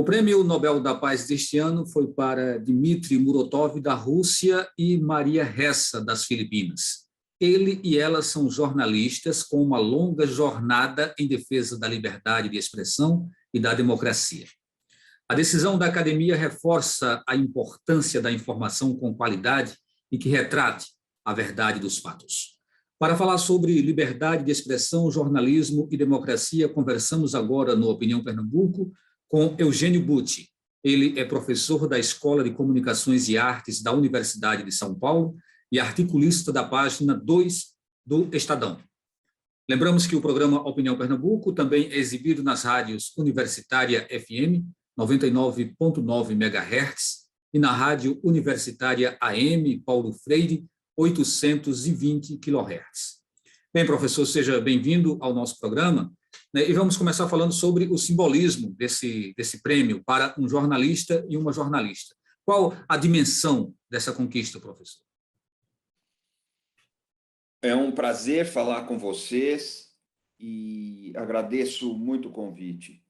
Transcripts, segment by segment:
O Prêmio Nobel da Paz deste ano foi para Dmitry Muratov, da Rússia, e Maria Ressa, das Filipinas. Ele e ela são jornalistas com uma longa jornada em defesa da liberdade de expressão e da democracia. A decisão da academia reforça a importância da informação com qualidade e que retrate a verdade dos fatos. Para falar sobre liberdade de expressão, jornalismo e democracia, conversamos agora no Opinião Pernambuco com Eugênio Butti. Ele é professor da Escola de Comunicações e Artes da Universidade de São Paulo e articulista da página 2 do Estadão. Lembramos que o programa Opinião Pernambuco também é exibido nas rádios Universitária FM 99.9 MHz e na Rádio Universitária AM Paulo Freire 820 kHz. Bem, professor, seja bem-vindo ao nosso programa, né, e vamos começar falando sobre o simbolismo desse prêmio para um jornalista e uma jornalista. Qual a dimensão dessa conquista, professor? É um prazer falar com vocês e agradeço muito o convite.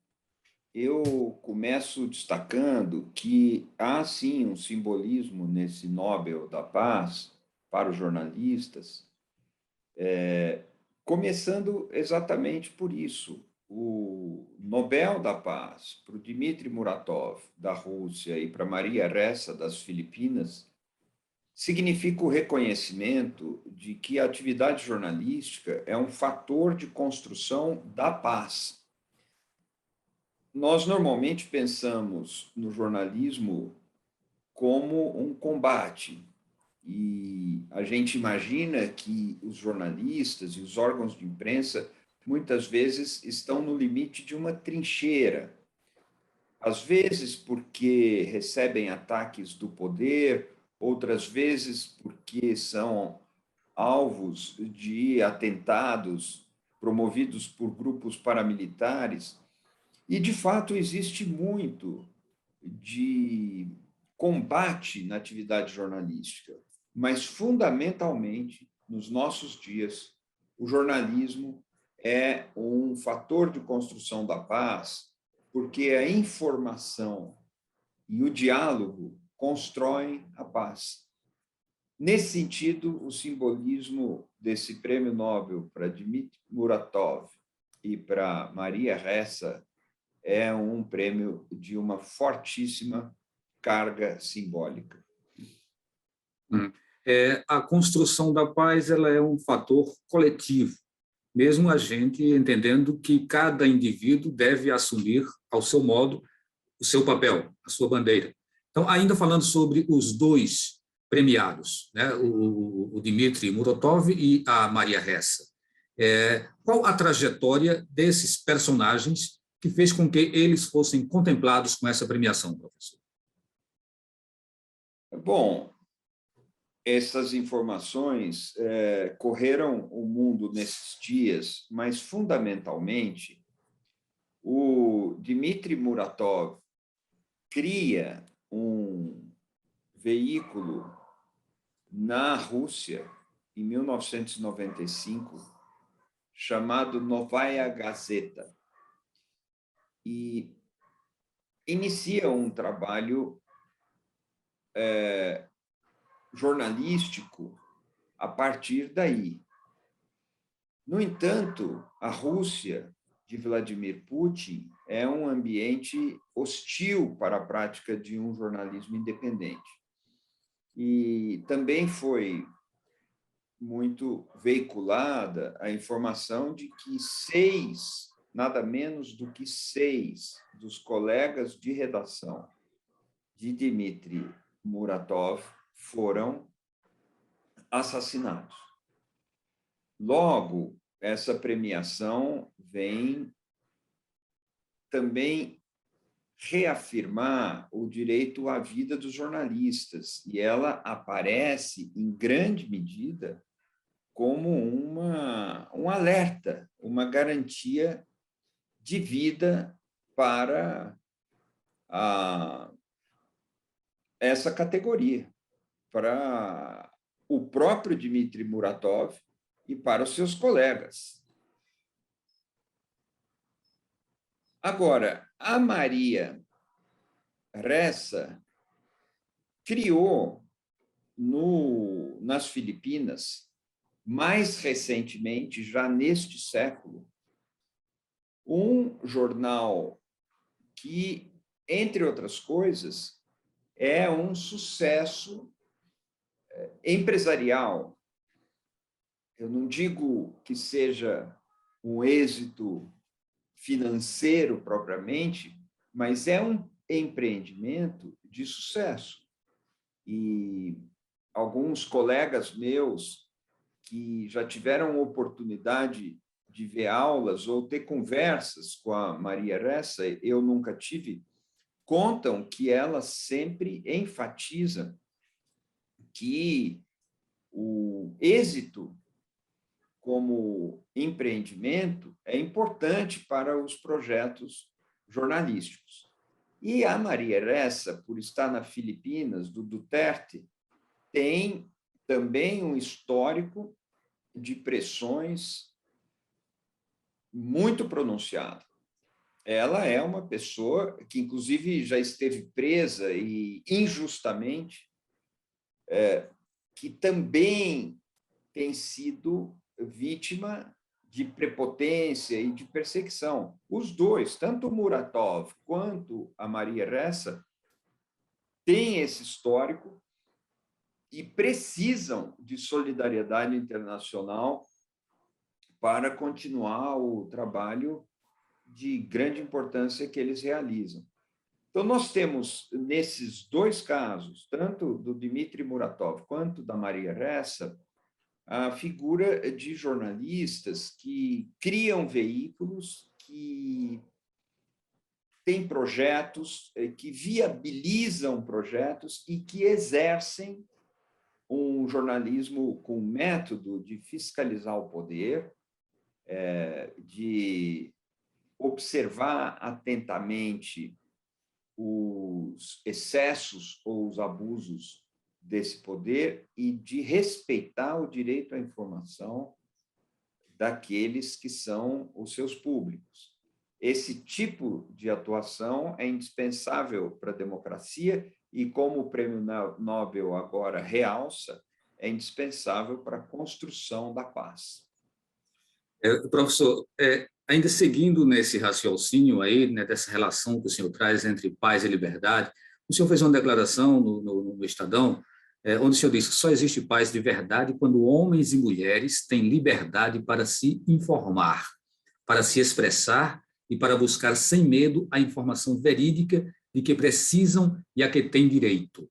Eu começo destacando que há, sim, um simbolismo nesse Nobel da Paz para os jornalistas, começando exatamente por isso. O Nobel da Paz para o Dmitry Muratov, da Rússia, e para Maria Ressa, das Filipinas, significa o reconhecimento de que a atividade jornalística é um fator de construção da paz. Nós normalmente pensamos no jornalismo como um combate, e a gente imagina que os jornalistas e os órgãos de imprensa muitas vezes estão no limite de uma trincheira, às vezes porque recebem ataques do poder, outras vezes porque são alvos de atentados promovidos por grupos paramilitares. E, de fato, existe muito de combate na atividade jornalística, mas, fundamentalmente, nos nossos dias, o jornalismo é um fator de construção da paz, porque a informação e o diálogo constroem a paz. Nesse sentido, o simbolismo desse prêmio Nobel para Dmitry Muratov e para Maria Ressa é um prêmio de uma fortíssima carga simbólica. A construção da paz ela é um fator coletivo, mesmo a gente entendendo que cada indivíduo deve assumir, ao seu modo, o seu papel, a sua bandeira. Então, ainda falando sobre os dois premiados, né, o Dmitry Muratov e a Maria Ressa, qual a trajetória desses personagens que fez com que eles fossem contemplados com essa premiação, professor? Bom, essas informações correram o mundo nesses dias, mas, fundamentalmente, o Dmitry Muratov cria um veículo na Rússia, em 1995, chamado Novaya Gazeta, e inicia um trabalho jornalístico a partir daí. No entanto, a Rússia de Vladimir Putin é um ambiente hostil para a prática de um jornalismo independente. E também foi muito veiculada a informação de que nada menos do que 6 dos colegas de redação de Dmitry Muratov foram assassinados. Logo, essa premiação vem também reafirmar o direito à vida dos jornalistas, e ela aparece, em grande medida, como um alerta, uma garantia de vida para essa categoria, para o próprio Dmitry Muratov e para os seus colegas. Agora, a Maria Ressa criou nas Filipinas, mais recentemente, já neste século, um jornal que, entre outras coisas, é um sucesso empresarial. Eu não digo que seja um êxito financeiro propriamente, mas é um empreendimento de sucesso. E alguns colegas meus que já tiveram oportunidade de ver aulas ou ter conversas com a Maria Ressa, eu nunca tive, contam que ela sempre enfatiza que o êxito como empreendimento é importante para os projetos jornalísticos. E a Maria Ressa, por estar na Filipinas, do Duterte, tem também um histórico de pressões muito pronunciado. Ela é uma pessoa que, inclusive, já esteve presa e injustamente, que também tem sido vítima de prepotência e de perseguição. Os dois, tanto o Muratov quanto a Maria Ressa, têm esse histórico e precisam de solidariedade internacional para continuar o trabalho de grande importância que eles realizam. Então, nós temos, nesses dois casos, tanto do Dmitry Muratov quanto da Maria Ressa, a figura de jornalistas que criam veículos, que têm projetos, que viabilizam projetos e que exercem um jornalismo com método de fiscalizar o poder, de observar atentamente os excessos ou os abusos desse poder e de respeitar o direito à informação daqueles que são os seus públicos. Esse tipo de atuação é indispensável para a democracia e, como o Prêmio Nobel agora realça, é indispensável para a construção da paz. Professor, ainda seguindo nesse raciocínio aí, né, dessa relação que o senhor traz entre paz e liberdade, o senhor fez uma declaração no Estadão, onde o senhor disse que só existe paz de verdade quando homens e mulheres têm liberdade para se informar, para se expressar e para buscar sem medo a informação verídica de que precisam e a que têm direito.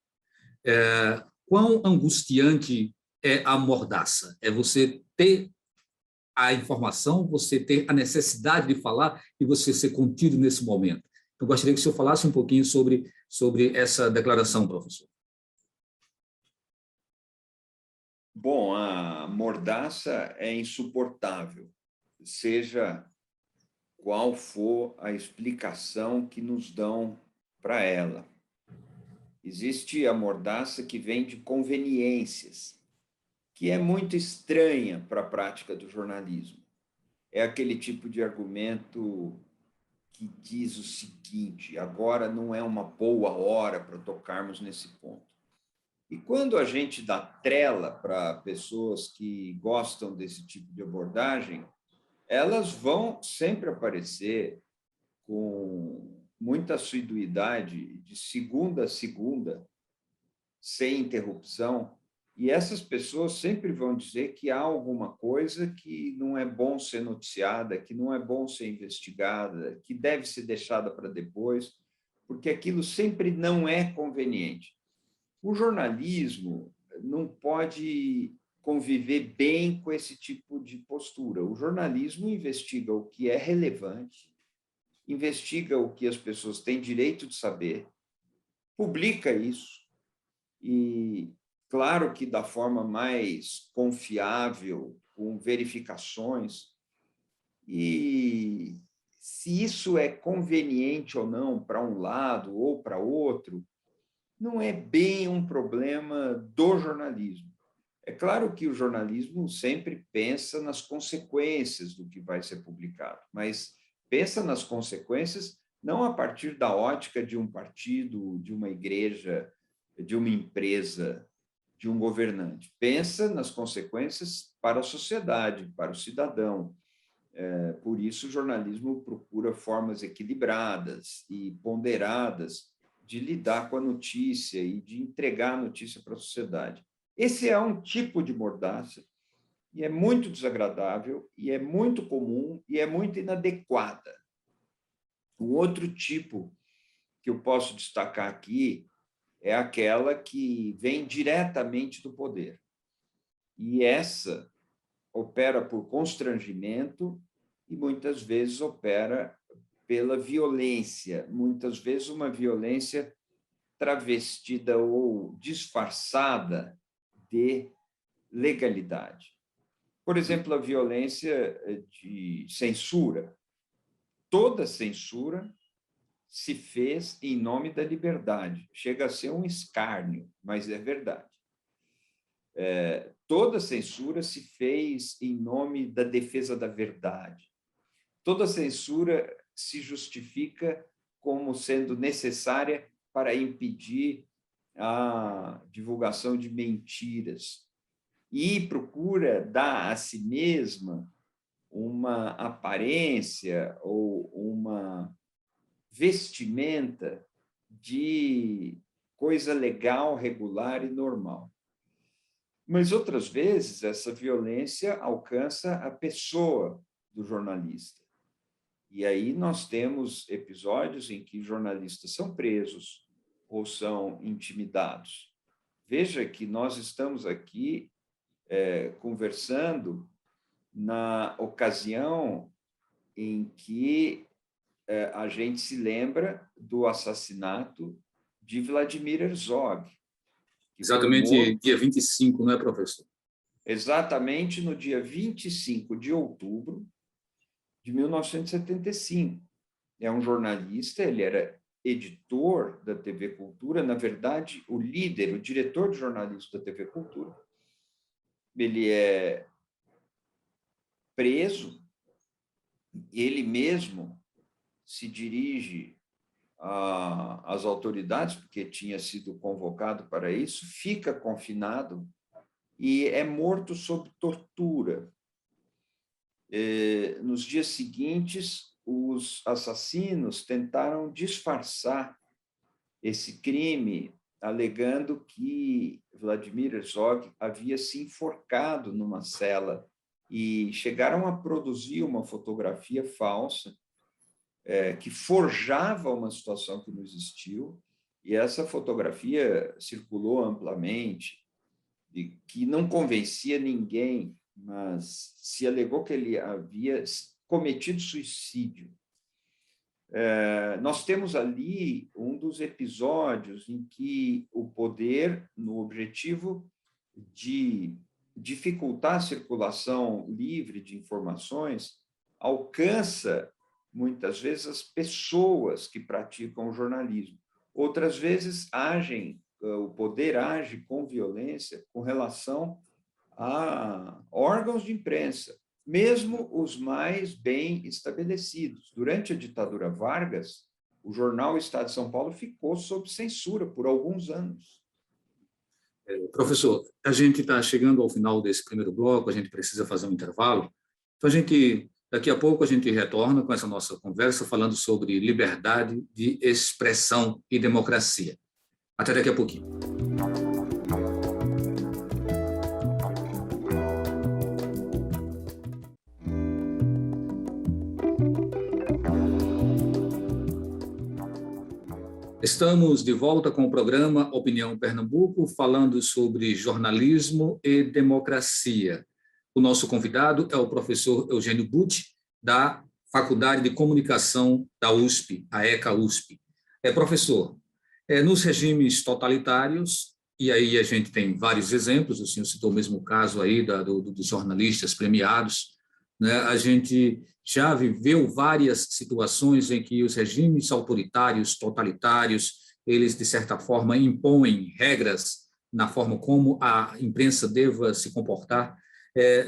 Quão angustiante é a mordaça? É você ter a informação, você ter a necessidade de falar e você ser contido nesse momento. Eu gostaria que o senhor falasse um pouquinho sobre essa declaração, professor. Bom, a mordaça é insuportável, seja qual for a explicação que nos dão para ela. Existe a mordaça que vem de conveniências, que é muito estranha para a prática do jornalismo. É aquele tipo de argumento que diz o seguinte: agora não é uma boa hora para tocarmos nesse ponto. E quando a gente dá trela para pessoas que gostam desse tipo de abordagem, elas vão sempre aparecer com muita assiduidade, de segunda a segunda, sem interrupção, e essas pessoas sempre vão dizer que há alguma coisa que não é bom ser noticiada, que não é bom ser investigada, que deve ser deixada para depois, porque aquilo sempre não é conveniente. O jornalismo não pode conviver bem com esse tipo de postura. O jornalismo investiga o que é relevante, investiga o que as pessoas têm direito de saber, publica isso e, claro que da forma mais confiável, com verificações, e se isso é conveniente ou não para um lado ou para outro, não é bem um problema do jornalismo. É claro que o jornalismo sempre pensa nas consequências do que vai ser publicado, mas pensa nas consequências não a partir da ótica de um partido, de uma igreja, de uma empresa, de um governante. Pensa nas consequências para a sociedade, para o cidadão. Por isso, o jornalismo procura formas equilibradas e ponderadas de lidar com a notícia e de entregar a notícia para a sociedade. Esse é um tipo de mordaça e é muito desagradável, e é muito comum, e é muito inadequada. O outro tipo que eu posso destacar aqui é aquela que vem diretamente do poder. E essa opera por constrangimento e muitas vezes opera pela violência, muitas vezes uma violência travestida ou disfarçada de legalidade. Por exemplo, a violência de censura. Toda censura se fez em nome da liberdade. Chega a ser um escárnio, mas é verdade. Toda censura se fez em nome da defesa da verdade. Toda censura se justifica como sendo necessária para impedir a divulgação de mentiras e procura dar a si mesma uma aparência ou uma vestimenta de coisa legal, regular e normal. Mas outras vezes essa violência alcança a pessoa do jornalista. E aí nós temos episódios em que jornalistas são presos ou são intimidados. Veja que nós estamos aqui conversando na ocasião em que a gente se lembra do assassinato de Vladimir Herzog. Exatamente dia 25, não é, professor? Exatamente no dia 25 de outubro de 1975. É um jornalista, ele era editor da TV Cultura, na verdade, o líder, o diretor de jornalismo da TV Cultura. Ele é preso, ele mesmo se dirige às autoridades, porque tinha sido convocado para isso, fica confinado e é morto sob tortura. Nos dias seguintes, os assassinos tentaram disfarçar esse crime, alegando que Vladimir Herzog havia se enforcado numa cela e chegaram a produzir uma fotografia falsa que forjava uma situação que não existiu, e essa fotografia circulou amplamente, e que não convencia ninguém, mas se alegou que ele havia cometido suicídio. Nós temos ali um dos episódios em que o poder, no objetivo de dificultar a circulação livre de informações, alcança, muitas vezes, as pessoas que praticam o jornalismo. Outras vezes, o poder age com violência com relação a órgãos de imprensa, mesmo os mais bem estabelecidos. Durante a ditadura Vargas, o jornal Estado de São Paulo ficou sob censura por alguns anos. Professor, a gente está chegando ao final desse primeiro bloco, a gente precisa fazer um intervalo. Então, daqui a pouco, a gente retorna com essa nossa conversa falando sobre liberdade de expressão e democracia. Até daqui a pouquinho. Estamos de volta com o programa Opinião Pernambuco, falando sobre jornalismo e democracia. O nosso convidado é o professor Eugênio Butti, da Faculdade de Comunicação da USP, a ECA-USP. Professor, nos regimes totalitários, e aí a gente tem vários exemplos, o senhor citou o mesmo caso aí dos jornalistas premiados, né? A gente já viveu várias situações em que os regimes autoritários, totalitários, eles, de certa forma, impõem regras na forma como a imprensa deva se comportar.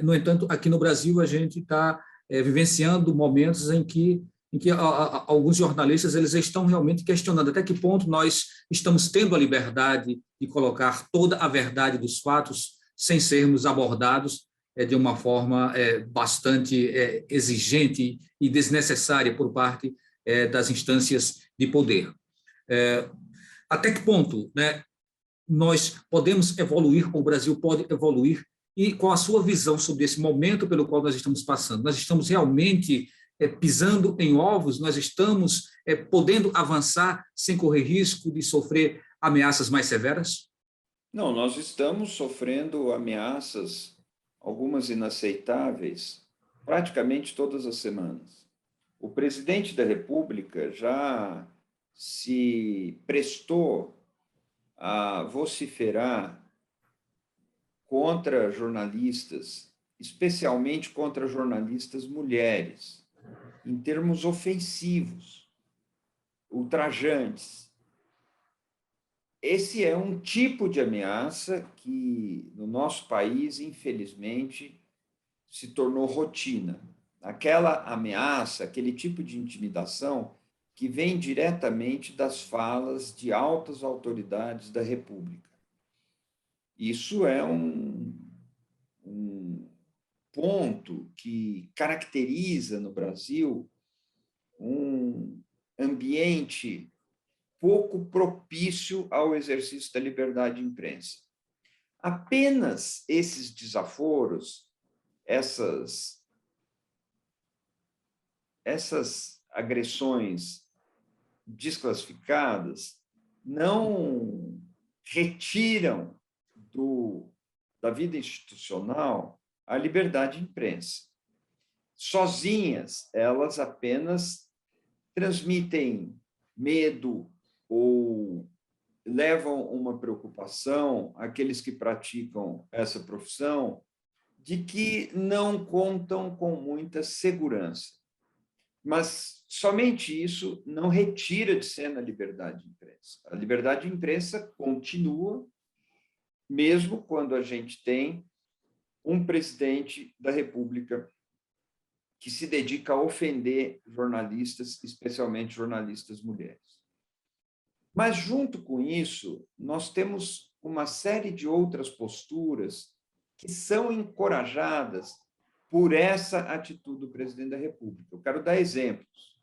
No entanto, aqui no Brasil, a gente está vivenciando momentos em que, em que alguns jornalistas eles estão realmente questionando até que ponto nós estamos tendo a liberdade de colocar toda a verdade dos fatos sem sermos abordados de uma forma bastante exigente e desnecessária por parte das instâncias de poder. Até que ponto, né, nós podemos evoluir, o Brasil pode evoluir, e qual a sua visão sobre esse momento pelo qual nós estamos passando? Nós estamos realmente pisando em ovos? Nós estamos podendo avançar sem correr risco de sofrer ameaças mais severas? Não, nós estamos sofrendo ameaças, algumas inaceitáveis, praticamente todas as semanas. O presidente da República já se prestou a vociferar contra jornalistas, especialmente contra jornalistas mulheres, em termos ofensivos, ultrajantes. Esse é um tipo de ameaça que, no nosso país, infelizmente, se tornou rotina. Aquela ameaça, aquele tipo de intimidação que vem diretamente das falas de altas autoridades da República. Isso é um ponto que caracteriza no Brasil um ambiente pouco propício ao exercício da liberdade de imprensa. Apenas esses desaforos, essas agressões desclassificadas, não retiram da vida institucional a liberdade de imprensa. Sozinhas, elas apenas transmitem medo ou levam uma preocupação àqueles que praticam essa profissão de que não contam com muita segurança. Mas somente isso não retira de cena a liberdade de imprensa. A liberdade de imprensa continua, mesmo quando a gente tem um presidente da República que se dedica a ofender jornalistas, especialmente jornalistas mulheres. Mas, junto com isso, nós temos uma série de outras posturas que são encorajadas por essa atitude do presidente da República. Eu quero dar exemplos.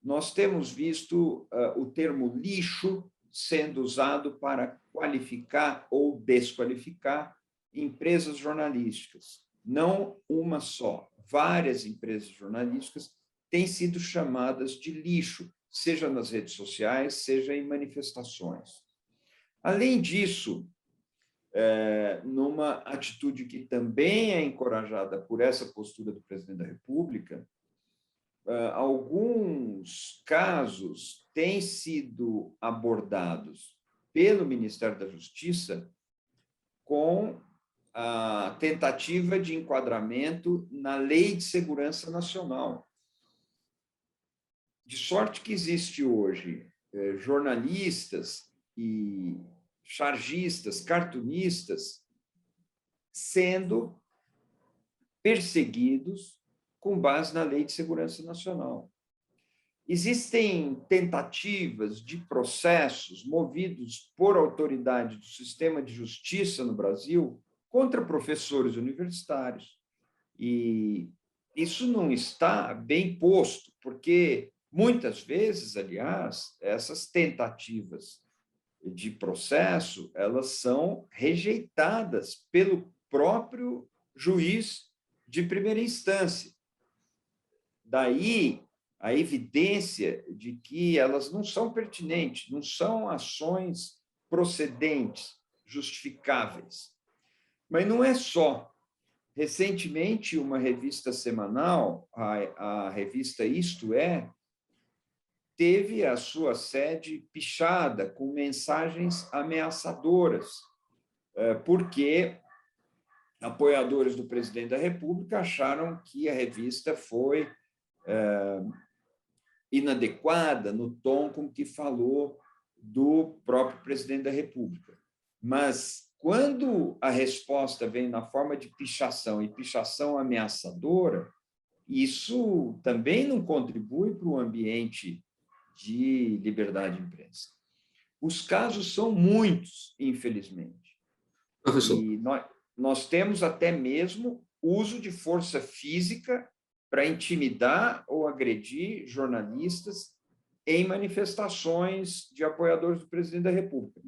Nós temos visto o termo lixo sendo usado para qualificar ou desqualificar empresas jornalísticas. Não uma só, várias empresas jornalísticas têm sido chamadas de lixo, seja nas redes sociais, seja em manifestações. Além disso, numa atitude que também é encorajada por essa postura do presidente da República, alguns casos têm sido abordados pelo Ministério da Justiça com a tentativa de enquadramento na Lei de Segurança Nacional. De sorte que existe hoje jornalistas e chargistas, cartunistas, sendo perseguidos com base na Lei de Segurança Nacional. Existem tentativas de processos movidos por autoridade do sistema de justiça no Brasil contra professores universitários. E isso não está bem posto, porque muitas vezes, aliás, essas tentativas de processo, elas são rejeitadas pelo próprio juiz de primeira instância. Daí a evidência de que elas não são pertinentes, não são ações procedentes, justificáveis. Mas não é só. Recentemente, uma revista semanal, a revista Isto É, teve a sua sede pichada com mensagens ameaçadoras, porque apoiadores do presidente da República acharam que a revista foi inadequada no tom com que falou do próprio presidente da República. Mas, quando a resposta vem na forma de pichação, e pichação ameaçadora, isso também não contribui para o ambiente de liberdade de imprensa. Os casos são muitos, infelizmente. Professor, E nós temos até mesmo uso de força física para intimidar ou agredir jornalistas em manifestações de apoiadores do presidente da República.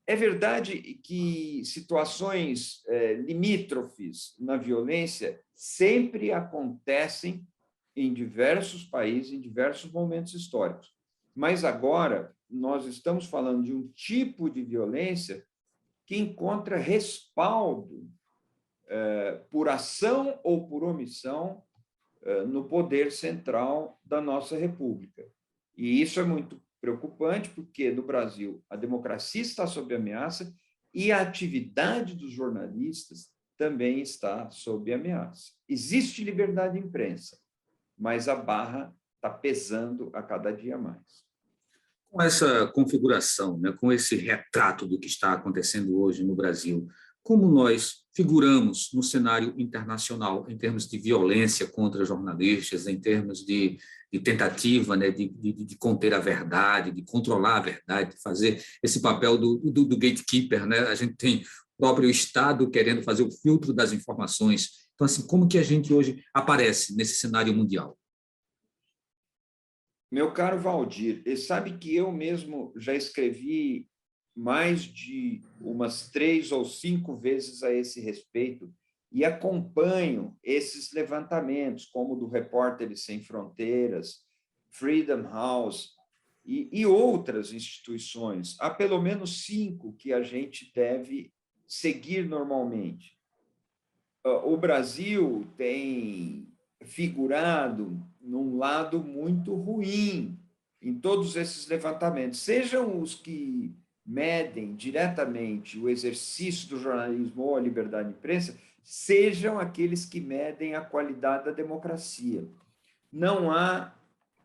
É verdade que situações limítrofes na violência sempre acontecem em diversos países, em diversos momentos históricos. Mas agora nós estamos falando de um tipo de violência que encontra respaldo por ação ou por omissão no poder central da nossa República. E isso é muito preocupante, porque no Brasil a democracia está sob ameaça e a atividade dos jornalistas também está sob ameaça. Existe liberdade de imprensa, mas a barra está pesando a cada dia mais. com essa configuração, né, com esse retrato do que está acontecendo hoje no Brasil, como nós figuramos no cenário internacional em termos de violência contra jornalistas, em termos de tentativa, né, de conter a verdade, de controlar a verdade, de fazer esse papel do gatekeeper, né? A gente tem o próprio Estado querendo fazer o filtro das informações. Então, assim, como que a gente hoje aparece nesse cenário mundial? Meu caro Valdir, sabe que eu mesmo já escrevi mais de umas 3 ou 5 vezes a esse respeito e acompanho esses levantamentos, como o do Repórteres Sem Fronteiras, Freedom House e outras instituições. Há pelo menos 5 que a gente deve seguir normalmente. O Brasil tem figurado num lado muito ruim em todos esses levantamentos, sejam os que medem diretamente o exercício do jornalismo ou a liberdade de imprensa, sejam aqueles que medem a qualidade da democracia. Não há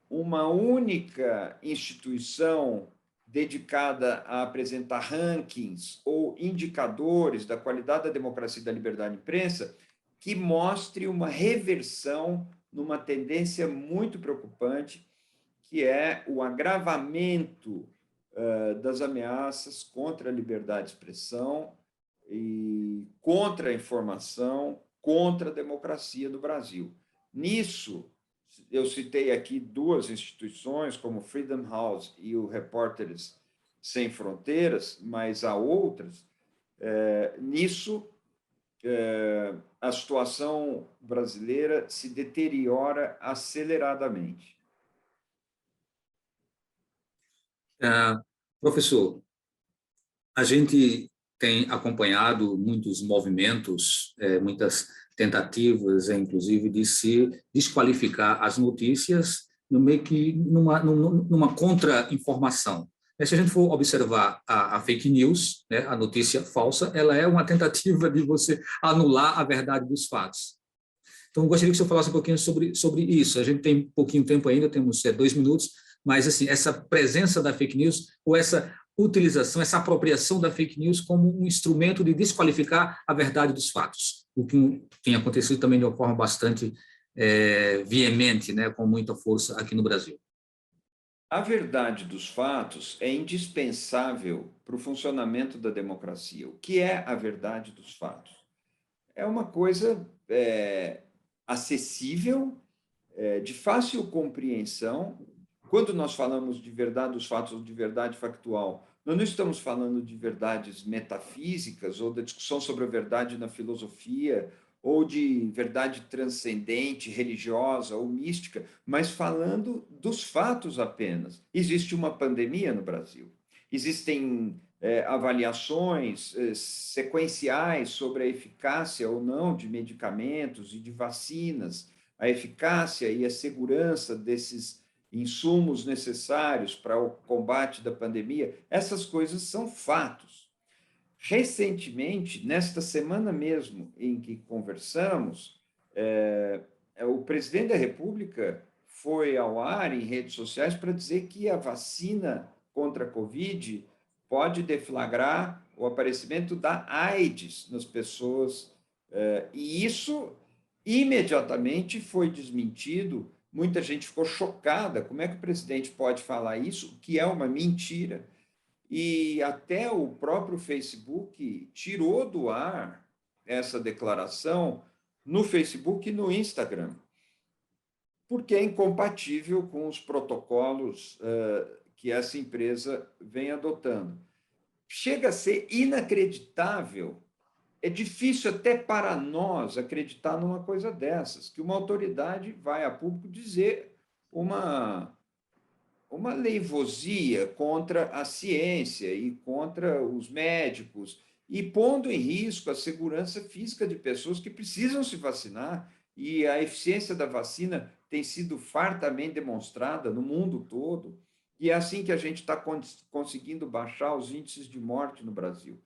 uma única instituição dedicada a apresentar rankings ou indicadores da qualidade da democracia e da liberdade de imprensa que mostre uma reversão numa tendência muito preocupante, que é o agravamento das ameaças contra a liberdade de expressão e contra a informação, contra a democracia do Brasil. Nisso, eu citei aqui 2 instituições, como Freedom House e o Repórteres Sem Fronteiras, mas há outras. Nisso, a situação brasileira se deteriora aceleradamente. Professor, a gente tem acompanhado muitos movimentos, muitas tentativas, inclusive, de se desqualificar as notícias no meio que numa contra-informação. Se a gente for observar a fake news, né, a notícia falsa, ela é uma tentativa de você anular a verdade dos fatos. Então, eu gostaria que o senhor falasse um pouquinho sobre isso. A gente tem pouquinho tempo ainda, temos 2 minutos, mas assim, essa presença da fake news ou essa utilização, essa apropriação da fake news como um instrumento de desqualificar a verdade dos fatos, o que tem acontecido também de uma forma bastante veemente, né, com muita força aqui no Brasil. A verdade dos fatos é indispensável para o funcionamento da democracia. O que é a verdade dos fatos? É uma coisa acessível, de fácil compreensão. Quando nós falamos de verdade dos fatos ou de verdade factual, nós não estamos falando de verdades metafísicas ou da discussão sobre a verdade na filosofia ou de verdade transcendente, religiosa ou mística, mas falando dos fatos apenas. Existe uma pandemia no Brasil. Existem avaliações sequenciais sobre a eficácia ou não de medicamentos e de vacinas, a eficácia e a segurança desses insumos necessários para o combate da pandemia. Essas coisas são fatos. Recentemente, nesta semana mesmo em que conversamos, o presidente da República foi ao ar em redes sociais para dizer que a vacina contra a Covid pode deflagrar o aparecimento da AIDS nas pessoas. E imediatamente foi desmentido. Muita gente ficou chocada. Como é que o presidente pode falar isso, que é uma mentira? E até o próprio Facebook tirou do ar essa declaração no Facebook e no Instagram, porque é incompatível com os protocolos que essa empresa vem adotando. Chega a ser inacreditável. É difícil até para nós acreditar numa coisa dessas, que uma autoridade vai a público dizer uma leivosia contra a ciência e contra os médicos, e pondo em risco a segurança física de pessoas que precisam se vacinar, e a eficiência da vacina tem sido fartamente demonstrada no mundo todo, e é assim que a gente está conseguindo baixar os índices de morte no Brasil.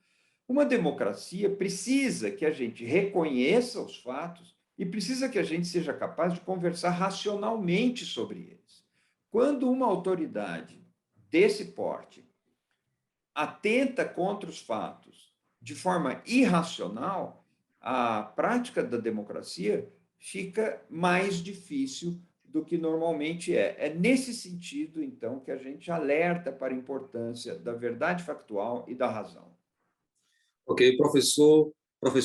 Uma democracia precisa que a gente reconheça os fatos e precisa que a gente seja capaz de conversar racionalmente sobre eles. Quando uma autoridade desse porte atenta contra os fatos de forma irracional, a prática da democracia fica mais difícil do que normalmente é. É nesse sentido, então, que a gente alerta para a importância da verdade factual e da razão. Ok, professor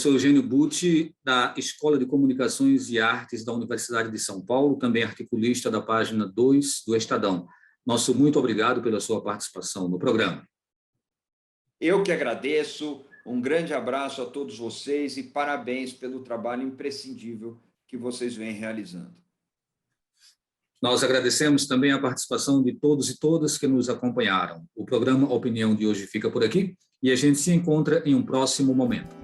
Eugênio Butti, da Escola de Comunicações e Artes da Universidade de São Paulo, também articulista da página 2 do Estadão. Nosso muito obrigado pela sua participação no programa. Eu que agradeço, um grande abraço a todos vocês e parabéns pelo trabalho imprescindível que vocês vêm realizando. Nós agradecemos também a participação de todos e todas que nos acompanharam. O programa Opinião de hoje fica por aqui e a gente se encontra em um próximo momento.